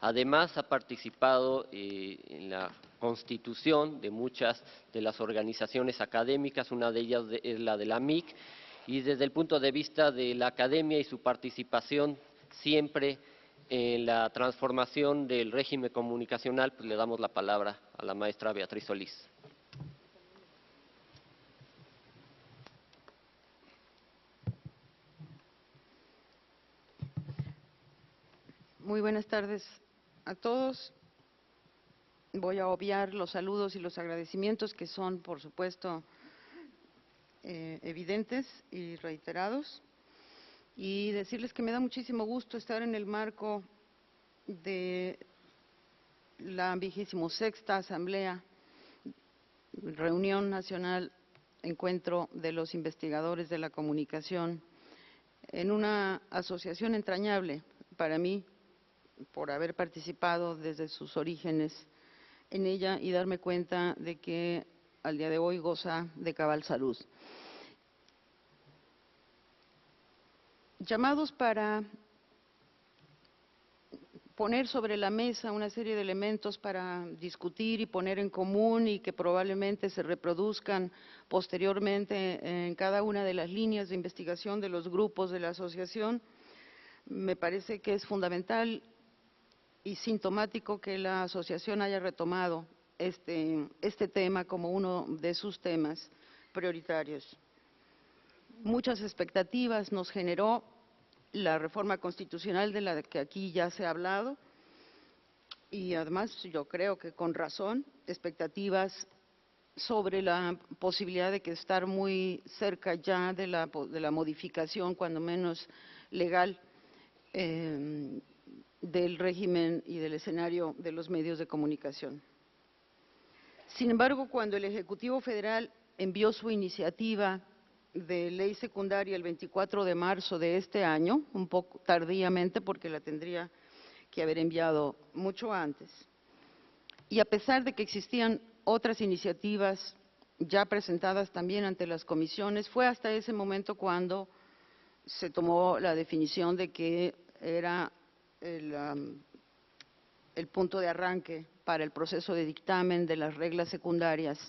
Además, ha participado en la constitución de muchas de las organizaciones académicas, una de ellas es la de la MIC, y desde el punto de vista de la academia y su participación siempre en la transformación del régimen comunicacional, pues le damos la palabra a la maestra Beatriz Solís. Muy buenas tardes a todos. Voy a obviar los saludos y los agradecimientos que son, por supuesto, evidentes y reiterados, y decirles que me da muchísimo gusto estar en el marco de la 26ª Asamblea, Reunión Nacional, Encuentro de los Investigadores de la Comunicación, en una asociación entrañable para mí, por haber participado desde sus orígenes en ella y darme cuenta de que al día de hoy goza de cabal salud. Llamados para poner sobre la mesa una serie de elementos para discutir y poner en común y que probablemente se reproduzcan posteriormente en cada una de las líneas de investigación de los grupos de la asociación. Me parece que es fundamental y sintomático que la asociación haya retomado este tema como uno de sus temas prioritarios. Muchas expectativas nos generó la reforma constitucional de la que aquí ya se ha hablado, y además yo creo que con razón, expectativas sobre la posibilidad de que estar muy cerca ya de la modificación, cuando menos legal, del régimen y del escenario de los medios de comunicación. Sin embargo, cuando el Ejecutivo Federal envió su iniciativa de ley secundaria el 24 de marzo de este año, un poco tardíamente porque la tendría que haber enviado mucho antes, y a pesar de que existían otras iniciativas ya presentadas también ante las comisiones, fue hasta ese momento cuando se tomó la definición de que era el punto de arranque para el proceso de dictamen de las reglas secundarias,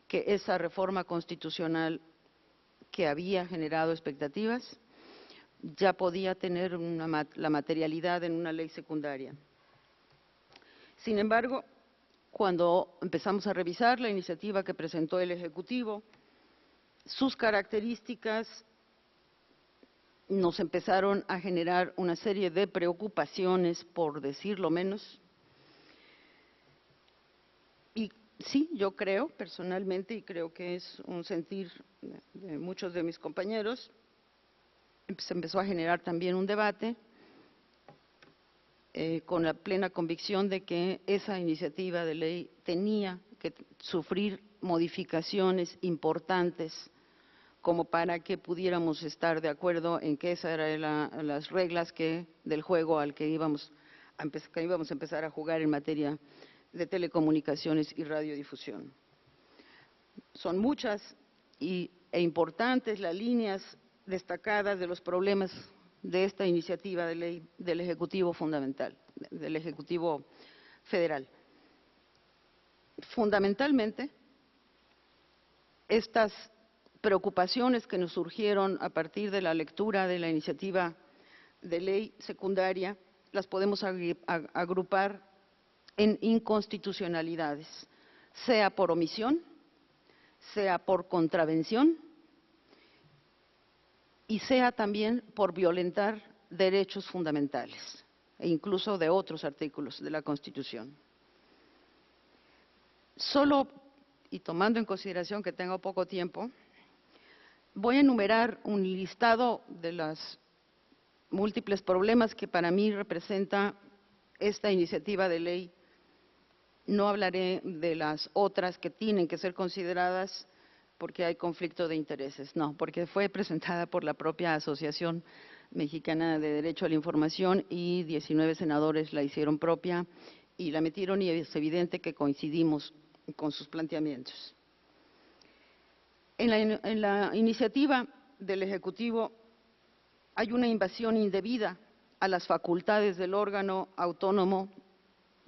que esa reforma constitucional que había generado expectativas ya podía tener la materialidad en una ley secundaria. Sin embargo, cuando empezamos a revisar la iniciativa que presentó el Ejecutivo, sus características nos empezaron a generar una serie de preocupaciones, por decirlo menos. Y sí, yo creo personalmente, y creo que es un sentir de muchos de mis compañeros, se empezó a generar también un debate con la plena convicción de que esa iniciativa de ley tenía que sufrir modificaciones importantes como para que pudiéramos estar de acuerdo en que esas eran las reglas del juego al que íbamos a empezar a jugar en materia de telecomunicaciones y radiodifusión. Son muchas e importantes las líneas destacadas de los problemas de esta iniciativa de ley del Ejecutivo Fundamental, del Ejecutivo Federal. Fundamentalmente, estas preocupaciones que nos surgieron a partir de la lectura de la iniciativa de ley secundaria, las podemos agrupar en inconstitucionalidades, sea por omisión, sea por contravención y sea también por violentar derechos fundamentales, e incluso de otros artículos de la Constitución. Solo, y tomando en consideración que tengo poco tiempo, voy a enumerar un listado de los múltiples problemas que para mí representa esta iniciativa de ley. No hablaré de las otras que tienen que ser consideradas porque hay conflicto de intereses, no, porque fue presentada por la propia Asociación Mexicana de Derecho a la Información y 19 senadores la hicieron propia y la metieron, y es evidente que coincidimos con sus planteamientos. En la iniciativa del Ejecutivo hay una invasión indebida a las facultades del órgano autónomo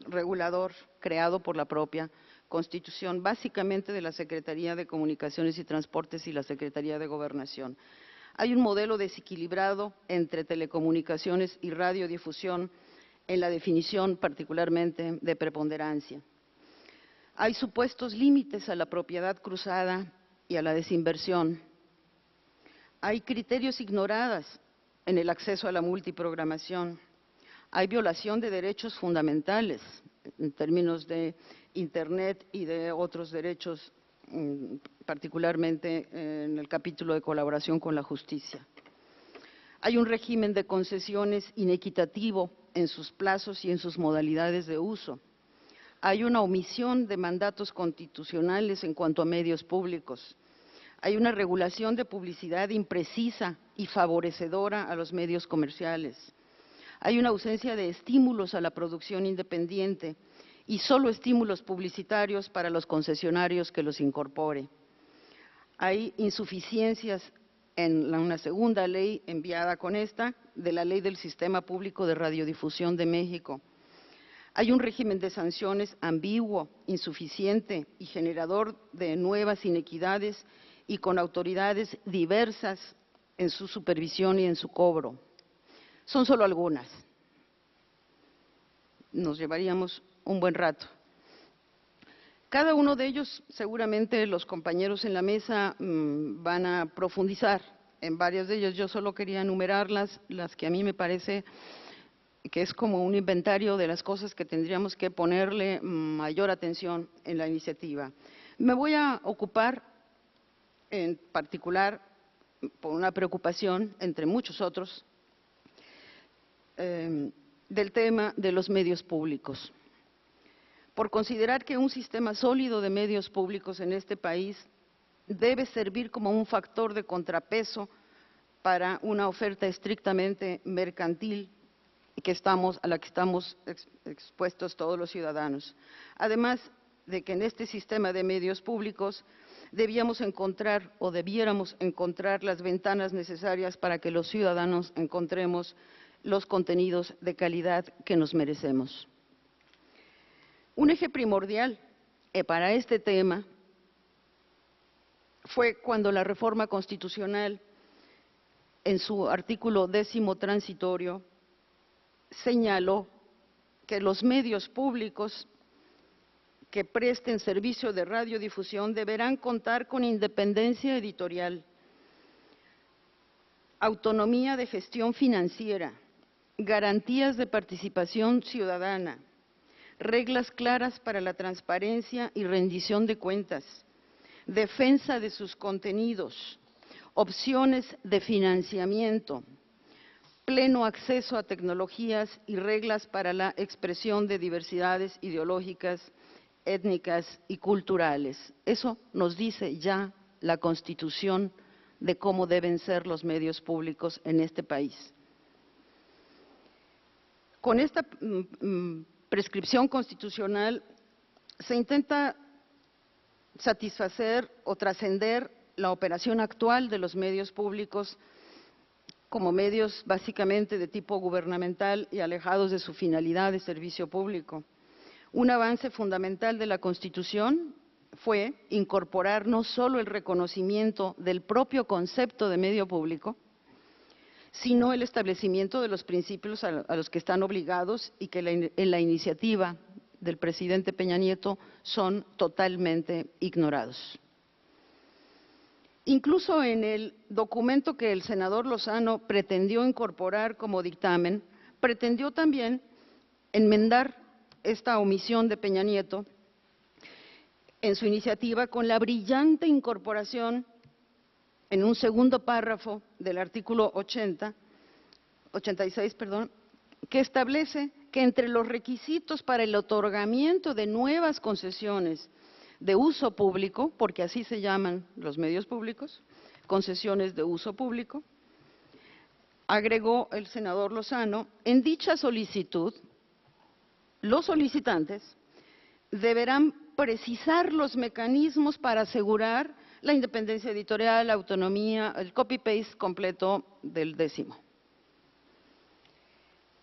regulador creado por la propia Constitución, básicamente de la Secretaría de Comunicaciones y Transportes y la Secretaría de Gobernación. Hay un modelo desequilibrado entre telecomunicaciones y radiodifusión en la definición particularmente de preponderancia. Hay supuestos límites a la propiedad cruzada y a la desinversión. Hay criterios ignorados en el acceso a la multiprogramación. Hay violación de derechos fundamentales en términos de Internet y de otros derechos, particularmente en el capítulo de colaboración con la justicia. Hay un régimen de concesiones inequitativo en sus plazos y en sus modalidades de uso. Hay una omisión de mandatos constitucionales en cuanto a medios públicos. Hay una regulación de publicidad imprecisa y favorecedora a los medios comerciales. Hay una ausencia de estímulos a la producción independiente y solo estímulos publicitarios para los concesionarios que los incorpore. Hay insuficiencias en una segunda ley enviada con esta, de la Ley del Sistema Público de Radiodifusión de México. Hay un régimen de sanciones ambiguo, insuficiente y generador de nuevas inequidades y con autoridades diversas en su supervisión y en su cobro. Son solo algunas. Nos llevaríamos un buen rato. Cada uno de ellos, seguramente los compañeros en la mesa van a profundizar en varios de ellos. Yo solo quería enumerarlas, las que a mí me parece que es como un inventario de las cosas que tendríamos que ponerle mayor atención en la iniciativa. Me voy a ocupar en particular, por una preocupación, entre muchos otros, del tema de los medios públicos. Por considerar que un sistema sólido de medios públicos en este país debe servir como un factor de contrapeso para una oferta estrictamente mercantil a la que estamos expuestos todos los ciudadanos. Además de que en este sistema de medios públicos debiéramos encontrar las ventanas necesarias para que los ciudadanos encontremos los contenidos de calidad que nos merecemos. Un eje primordial para este tema fue cuando la reforma constitucional, en su artículo 10º transitorio, señaló que los medios públicos que presten servicio de radiodifusión deberán contar con independencia editorial, autonomía de gestión financiera, garantías de participación ciudadana, reglas claras para la transparencia y rendición de cuentas, defensa de sus contenidos, opciones de financiamiento, pleno acceso a tecnologías y reglas para la expresión de diversidades ideológicas, étnicas y culturales. Eso nos dice ya la Constitución de cómo deben ser los medios públicos en este país. Con esta prescripción constitucional se intenta satisfacer o trascender la operación actual de los medios públicos como medios básicamente de tipo gubernamental y alejados de su finalidad de servicio público. Un avance fundamental de la Constitución fue incorporar no solo el reconocimiento del propio concepto de medio público, sino el establecimiento de los principios a los que están obligados y que en la iniciativa del presidente Peña Nieto son totalmente ignorados. Incluso en el documento que el senador Lozano pretendió incorporar como dictamen, pretendió también enmendar esta omisión de Peña Nieto en su iniciativa con la brillante incorporación en un segundo párrafo del artículo 86, que establece que entre los requisitos para el otorgamiento de nuevas concesiones de uso público, porque así se llaman los medios públicos, concesiones de uso público, agregó el senador Lozano, en dicha solicitud, los solicitantes deberán precisar los mecanismos para asegurar la independencia editorial, la autonomía, el copy-paste completo del 10º.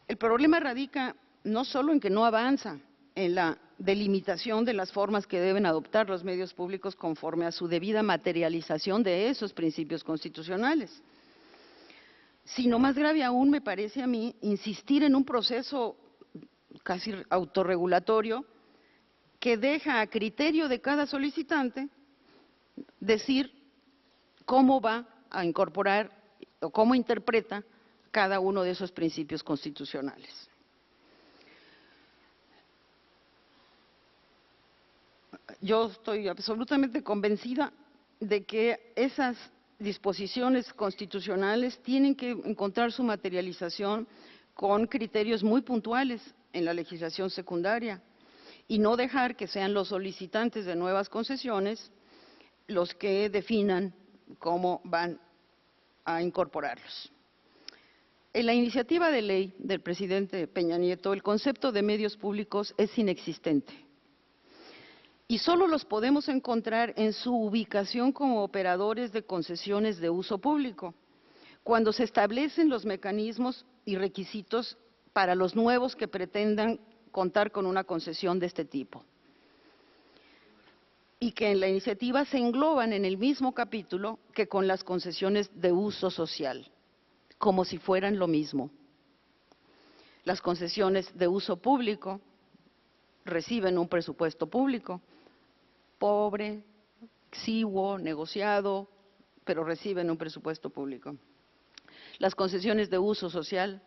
El problema radica no solo en que no avanza, en la delimitación de las formas que deben adoptar los medios públicos conforme a su debida materialización de esos principios constitucionales. Sino más grave aún, me parece a mí, insistir en un proceso casi autorregulatorio que deja a criterio de cada solicitante decir cómo va a incorporar o cómo interpreta cada uno de esos principios constitucionales. Yo estoy absolutamente convencida de que esas disposiciones constitucionales tienen que encontrar su materialización con criterios muy puntuales en la legislación secundaria y no dejar que sean los solicitantes de nuevas concesiones los que definan cómo van a incorporarlos. En la iniciativa de ley del presidente Peña Nieto, el concepto de medios públicos es inexistente y solo los podemos encontrar en su ubicación como operadores de concesiones de uso público, cuando se establecen los mecanismos y requisitos para los nuevos que pretendan contar con una concesión de este tipo, y que en la iniciativa se engloban en el mismo capítulo que con las concesiones de uso social, como si fueran lo mismo. Las concesiones de uso público reciben un presupuesto público, pobre, exiguo, negociado, pero reciben un presupuesto público. Las concesiones de uso social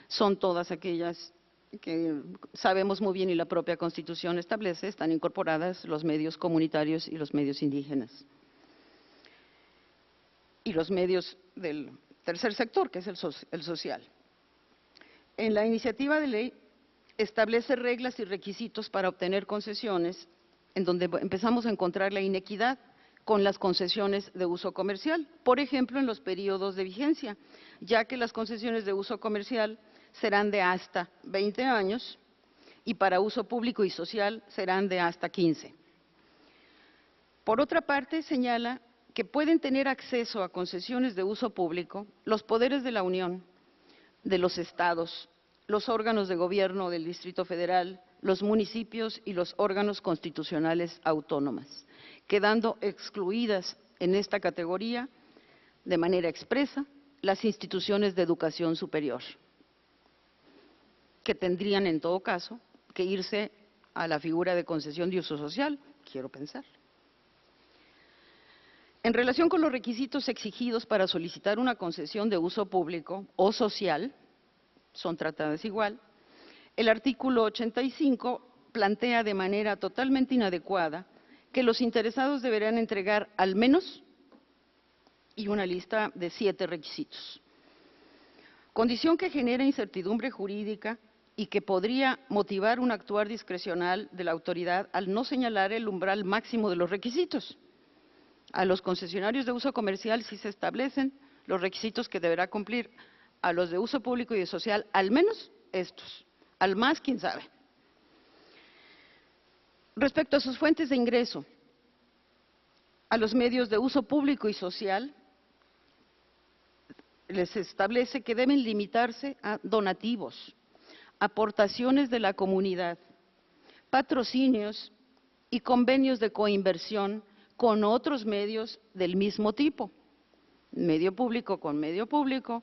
son todas aquellas que sabemos muy bien y la propia Constitución establece, están incorporadas los medios comunitarios y los medios indígenas. Y los medios del tercer sector, que es el social. En la iniciativa de ley establece reglas y requisitos para obtener concesiones, en donde empezamos a encontrar la inequidad con las concesiones de uso comercial, por ejemplo, en los periodos de vigencia, ya que las concesiones de uso comercial serán de hasta 20 años y para uso público y social serán de hasta 15. Por otra parte, señala que pueden tener acceso a concesiones de uso público los poderes de la Unión, de los estados, los órganos de gobierno del Distrito Federal, los municipios y los órganos constitucionales autónomas, quedando excluidas en esta categoría de manera expresa las instituciones de educación superior, que tendrían en todo caso que irse a la figura de concesión de uso social, quiero pensar. En relación con los requisitos exigidos para solicitar una concesión de uso público o social, son tratadas igual, el artículo 85 plantea de manera totalmente inadecuada que los interesados deberán entregar al menos y una lista de 7 requisitos, condición que genera incertidumbre jurídica y que podría motivar un actuar discrecional de la autoridad al no señalar el umbral máximo de los requisitos. A los concesionarios de uso comercial sí se establecen los requisitos que deberá cumplir, a los de uso público y de social al menos estos, al más quién sabe. Respecto a sus fuentes de ingreso, a los medios de uso público y social les establece que deben limitarse a donativos, aportaciones de la comunidad, patrocinios y convenios de coinversión con otros medios del mismo tipo, medio público con medio público,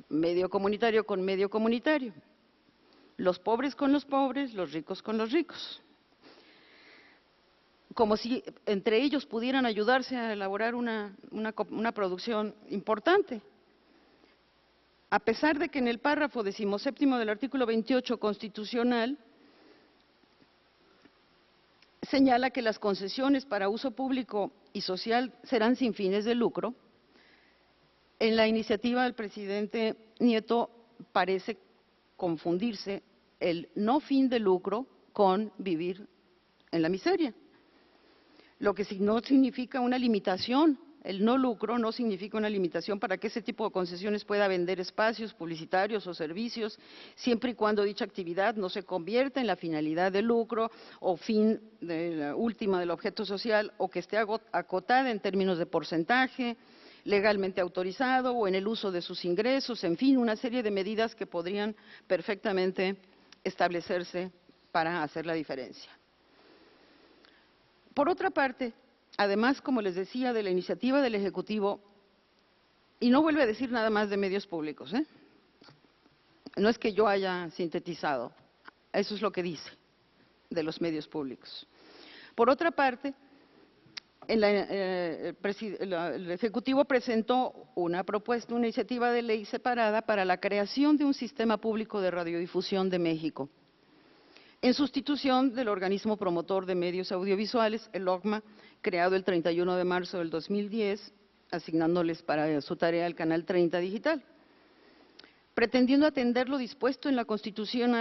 medio comunitario con medio comunitario, los pobres con los pobres, los ricos con los ricos, como si entre ellos pudieran ayudarse a elaborar una producción importante. A pesar de que en el párrafo 17º del artículo 28 constitucional señala que las concesiones para uso público y social serán sin fines de lucro, en la iniciativa del presidente Nieto parece confundirse el no fin de lucro con vivir en la miseria, lo que no significa una limitación. El no lucro no significa una limitación para que ese tipo de concesiones pueda vender espacios publicitarios o servicios, siempre y cuando dicha actividad no se convierta en la finalidad de lucro o fin de la última del objeto social, o que esté acotada en términos de porcentaje, legalmente autorizado o en el uso de sus ingresos, en fin, una serie de medidas que podrían perfectamente establecerse para hacer la diferencia. Por otra parte, además, como les decía, de la iniciativa del Ejecutivo, y no vuelve a decir nada más de medios públicos, no es que yo haya sintetizado, eso es lo que dice de los medios públicos. Por otra parte, el Ejecutivo presentó una propuesta, una iniciativa de ley separada para la creación de un sistema público de radiodifusión de México, en sustitución del organismo promotor de medios audiovisuales, el OCMA, creado el 31 de marzo del 2010, asignándoles para su tarea el Canal 30 Digital, pretendiendo atender lo dispuesto en la Constitución,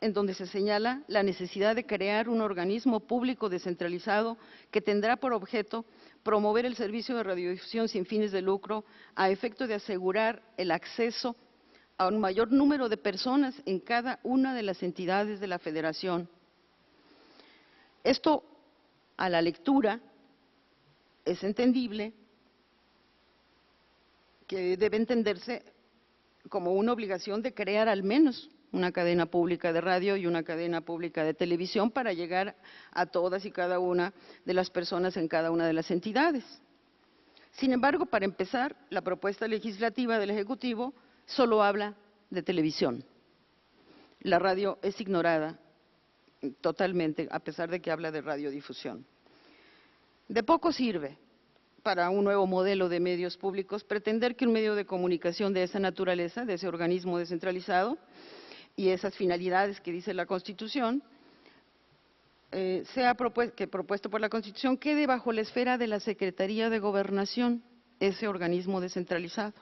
en donde se señala la necesidad de crear un organismo público descentralizado que tendrá por objeto promover el servicio de radiodifusión sin fines de lucro a efecto de asegurar el acceso a un mayor número de personas en cada una de las entidades de la Federación. Esto, a la lectura, es entendible que debe entenderse como una obligación de crear al menos una cadena pública de radio y una cadena pública de televisión para llegar a todas y cada una de las personas en cada una de las entidades. Sin embargo, para empezar, la propuesta legislativa del Ejecutivo solo habla de televisión. La radio es ignorada totalmente, a pesar de que habla de radiodifusión. De poco sirve para un nuevo modelo de medios públicos pretender que un medio de comunicación de esa naturaleza, de ese organismo descentralizado y esas finalidades que dice la Constitución, propuesto por la Constitución, quede bajo la esfera de la Secretaría de Gobernación, ese organismo descentralizado,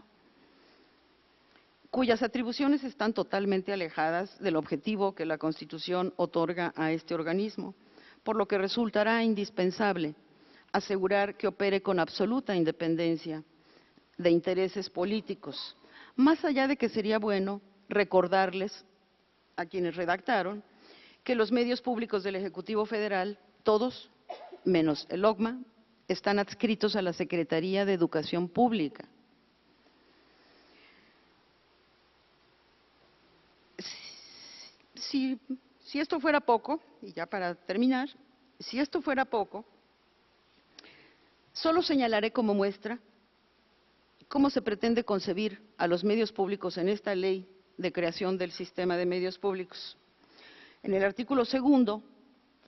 cuyas atribuciones están totalmente alejadas del objetivo que la Constitución otorga a este organismo, por lo que resultará indispensable asegurar que opere con absoluta independencia de intereses políticos, más allá de que sería bueno recordarles a quienes redactaron que los medios públicos del Ejecutivo Federal, todos, menos el OCMA, están adscritos a la Secretaría de Educación Pública. Si esto fuera poco, y ya para terminar, si esto fuera poco, solo señalaré como muestra cómo se pretende concebir a los medios públicos en esta ley de creación del sistema de medios públicos. En el artículo 2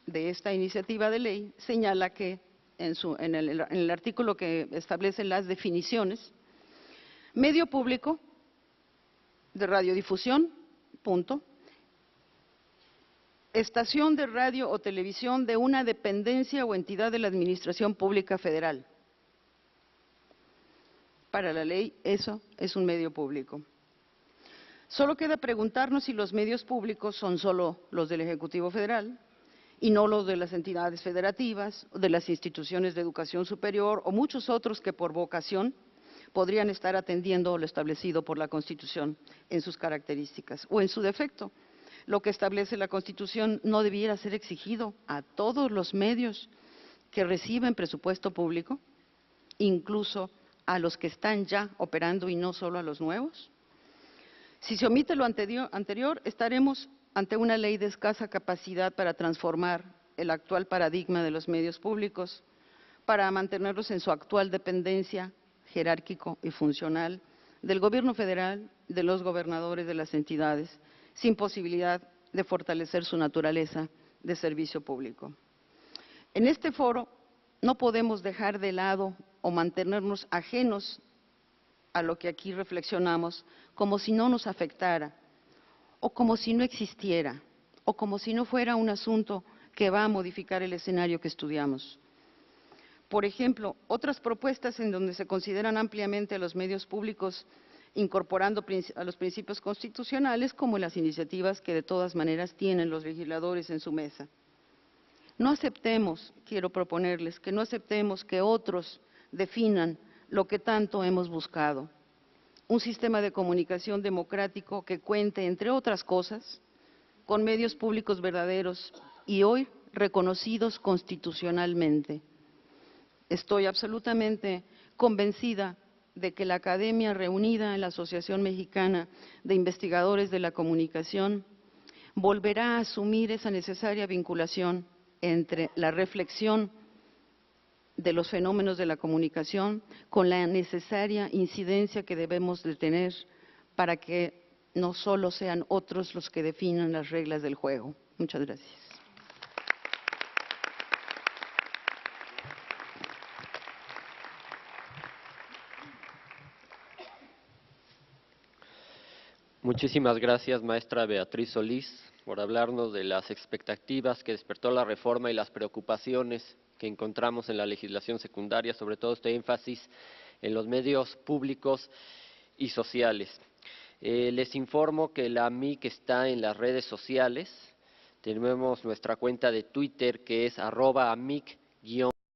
de esta iniciativa de ley señala que, en el artículo que establece las definiciones, medio público de radiodifusión, punto, estación de radio o televisión de una dependencia o entidad de la Administración Pública Federal. Para la ley, eso es un medio público. Solo queda preguntarnos si los medios públicos son solo los del Ejecutivo Federal y no los de las entidades federativas, de las instituciones de educación superior o muchos otros que por vocación podrían estar atendiendo lo establecido por la Constitución en sus características o en su defecto. Lo que establece la Constitución no debiera ser exigido a todos los medios que reciben presupuesto público, incluso a los que están ya operando y no solo a los nuevos. Si se omite lo anterior, estaremos ante una ley de escasa capacidad para transformar el actual paradigma de los medios públicos, para mantenerlos en su actual dependencia jerárquico y funcional del Gobierno federal, de los gobernadores de las entidades, sin posibilidad de fortalecer su naturaleza de servicio público. En este foro no podemos dejar de lado o mantenernos ajenos a lo que aquí reflexionamos, como si no nos afectara, o como si no existiera, o como si no fuera un asunto que va a modificar el escenario que estudiamos. Por ejemplo, otras propuestas en donde se consideran ampliamente a los medios públicos incorporando a los principios constitucionales, como las iniciativas que de todas maneras tienen los legisladores en su mesa. No aceptemos, quiero proponerles, que no aceptemos que otros definan lo que tanto hemos buscado, un sistema de comunicación democrático que cuente, entre otras cosas, con medios públicos verdaderos y hoy reconocidos constitucionalmente. Estoy absolutamente convencida de que la academia reunida en la Asociación Mexicana de Investigadores de la Comunicación volverá a asumir esa necesaria vinculación entre la reflexión de los fenómenos de la comunicación con la necesaria incidencia que debemos de tener para que no solo sean otros los que definan las reglas del juego. Muchas gracias. Muchísimas gracias, maestra Beatriz Solís, por hablarnos de las expectativas que despertó la reforma y las preocupaciones que encontramos en la legislación secundaria, sobre todo este énfasis en los medios públicos y sociales. Les informo que la MIC está en las redes sociales. Tenemos nuestra cuenta de Twitter que es @amic-